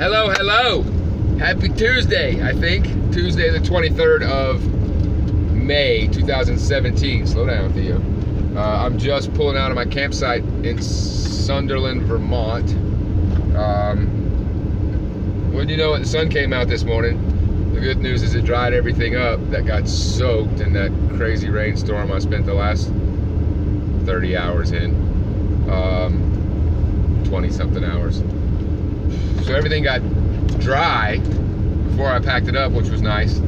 Hello, hello. Happy Tuesday, I think. Tuesday the 23rd of May, 2017. Slow down, Theo. I'm just pulling out of my campsite in Sunderland, Vermont. When you know what, the sun came out this morning. The good news is it dried everything up that got soaked in that crazy rainstorm I spent the last 30 hours in. 20-something hours. So everything got dry before I packed it up, which was nice.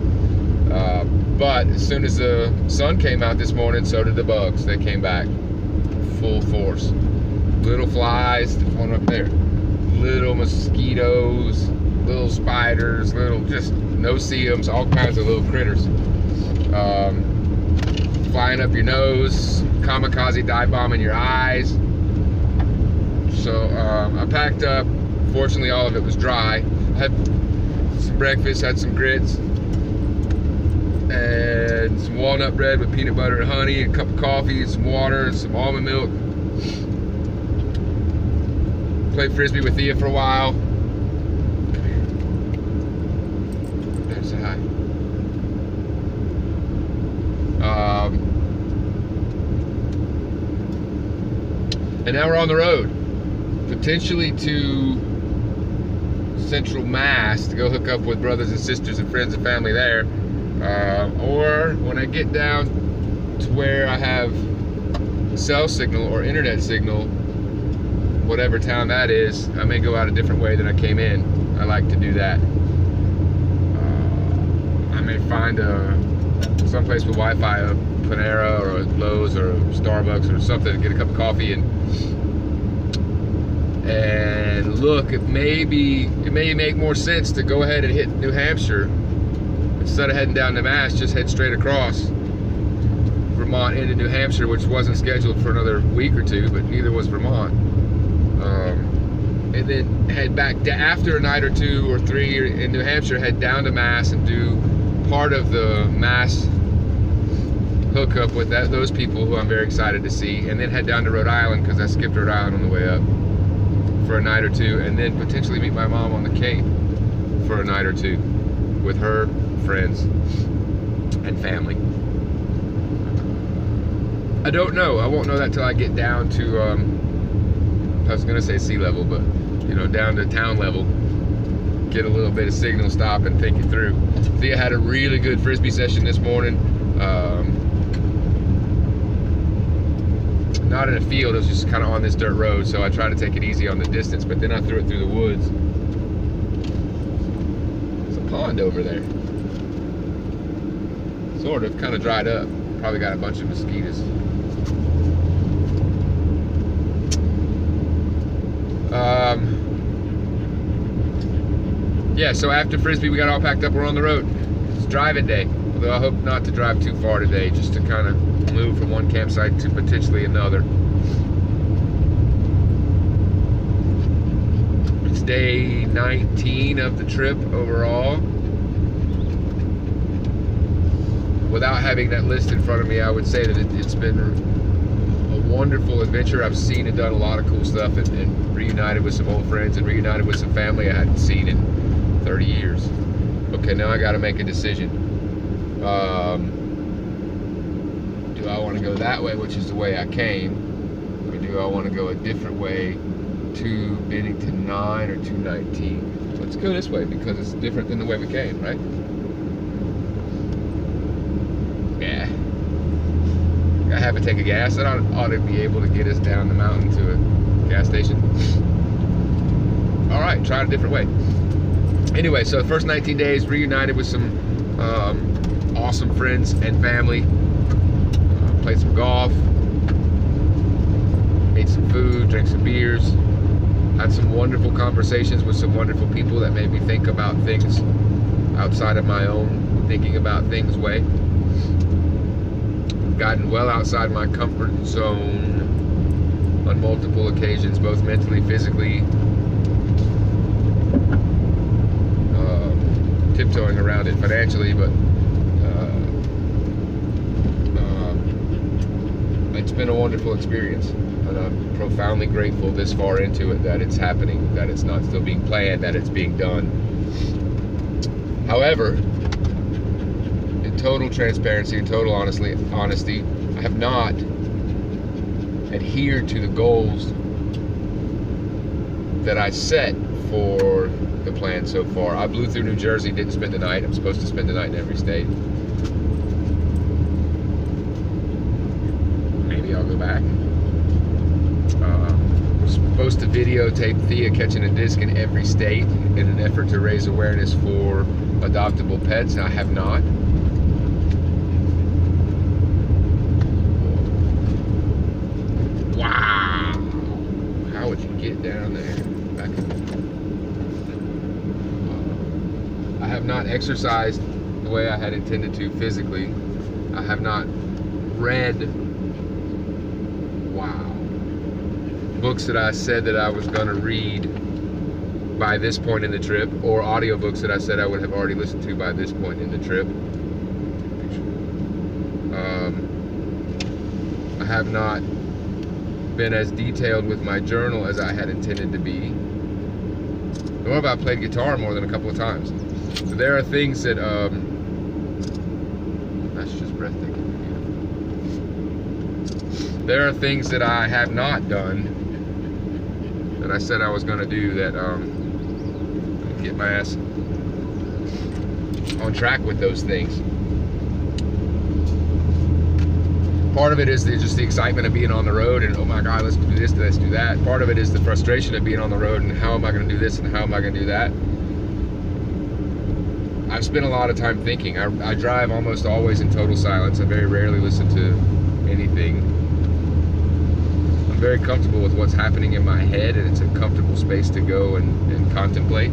But as soon as the sun came out this morning, so did the bugs. They came back full force. Little flies, there's one up there. Little mosquitoes, little spiders, little just no-see-ums, all kinds of little critters. Flying up your nose, kamikaze dive bomb in your eyes. So I packed up. Fortunately, all of it was dry. I had some breakfast, had some grits, and some walnut bread with peanut butter and honey, a cup of coffee, some water, and some almond milk. Played frisbee with Thea for a while. There's a hi. And now we're on the road, potentially to Central Mass to go hook up with brothers and sisters and friends and family there, or when I get down to where I have cell signal or internet signal, whatever town that is, I may go out a different way than I came in. I like to do that. I may find someplace with Wi-Fi, a Panera or a Lowe's or a Starbucks or something, to get a cup of coffee and look, it may make more sense to go ahead and hit New Hampshire instead of heading down to Mass. Just head straight across Vermont into New Hampshire, which wasn't scheduled for another week or two, but neither was Vermont. And then head back after a night or two or three in New Hampshire, head down to Mass and do part of the Mass hookup with those people who I'm very excited to see, and then head down to Rhode Island, because I skipped Rhode Island on the way up, for a night or two, and then potentially meet my mom on the Cape for a night or two with her friends and family. I don't know. I won't know that till I get down to, I was gonna say sea level, but down to town level, get a little bit of signal, stop and think it through. Thea had a really good frisbee session this morning. Not in a field, it was just kind of on this dirt road, so I tried to take it easy on the distance, but then I threw it through the woods. There's a pond over there. Sort of, kind of dried up. Probably got a bunch of mosquitoes. Yeah, so after frisbee we got all packed up, we're on the road. It's driving day, although I hope not to drive too far today, just to kind of move from one campsite to potentially another. It's day 19 of the trip overall. Without having that list in front of me, I would say that it's been a wonderful adventure. I've seen and done a lot of cool stuff, and reunited with some old friends and reunited with some family I hadn't seen in 30 years. Okay, now I got to make a decision. Do I want to go that way, which is the way I came, or do I want to go a different way to Bennington 9 or 219? Let's go this way because it's different than the way we came, right? Yeah. I have to take a gas. That ought to be able to get us down the mountain to a gas station. All right, try it a different way. Anyway, so the first 19 days, reunited with some awesome friends and family. Played some golf, ate some food, drank some beers, had some wonderful conversations with some wonderful people that made me think about things outside of my own thinking about things way. Gotten well outside my comfort zone on multiple occasions, both mentally, physically, tiptoeing around it financially, but it's been a wonderful experience. And I'm profoundly grateful this far into it that it's happening, that it's not still being planned, that it's being done. However, in total transparency and total honesty, I have not adhered to the goals that I set for the plan so far. I blew through New Jersey, didn't spend the night. I'm supposed to spend the night in every state. Maybe I'll go back. We're supposed to videotape Thea catching a disc in every state in an effort to raise awareness for adoptable pets. I have not. Wow! How would you get down there? I have not exercised the way I had intended to physically. I have not read, books that I said that I was going to read by this point in the trip, or audiobooks that I said I would have already listened to by this point in the trip. I have not been as detailed with my journal as I had intended to be. Nor have I played guitar more than a couple of times. So there are things that, that's just breathtaking. There are things that I have not done that I said I was going to do that, get my ass on track with those things. Part of it is just the excitement of being on the road and, oh my God, let's do this, let's do that. Part of it is the frustration of being on the road and how am I going to do this and how am I going to do that. I've spent a lot of time thinking. I drive almost always in total silence. I very rarely listen to anything. I'm very comfortable with what's happening in my head, and it's a comfortable space to go and contemplate.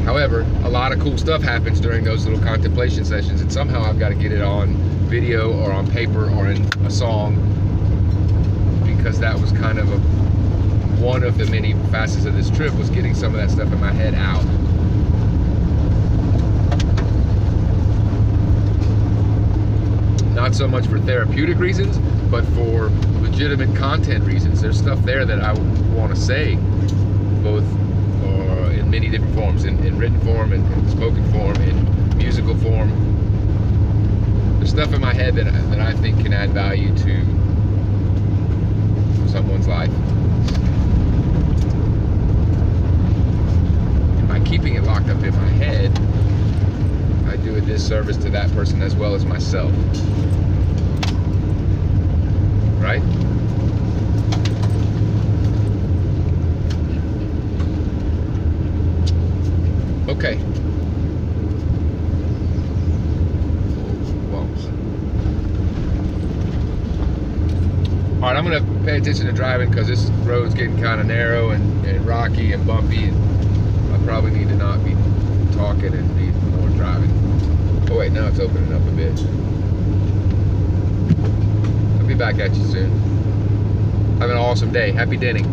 However, a lot of cool stuff happens during those little contemplation sessions, and somehow I've got to get it on video or on paper or in a song, because that was kind of one of the many facets of this trip, was getting some of that stuff in my head out. Not so much for therapeutic reasons, but for legitimate content reasons. There's stuff there that I want to say, both in many different forms, in written form, in spoken form, in musical form. There's stuff in my head that I think can add value to someone's life. And by keeping it locked up in my head, I do a disservice to that person as well as myself. Right? Okay. Alright, I'm going to pay attention to driving because this road's getting kind of narrow and rocky and bumpy, and I probably need to not be talking and be more driving. Oh wait, now it's opening up a bit. I'll be back at you soon. Have an awesome day. Happy denning.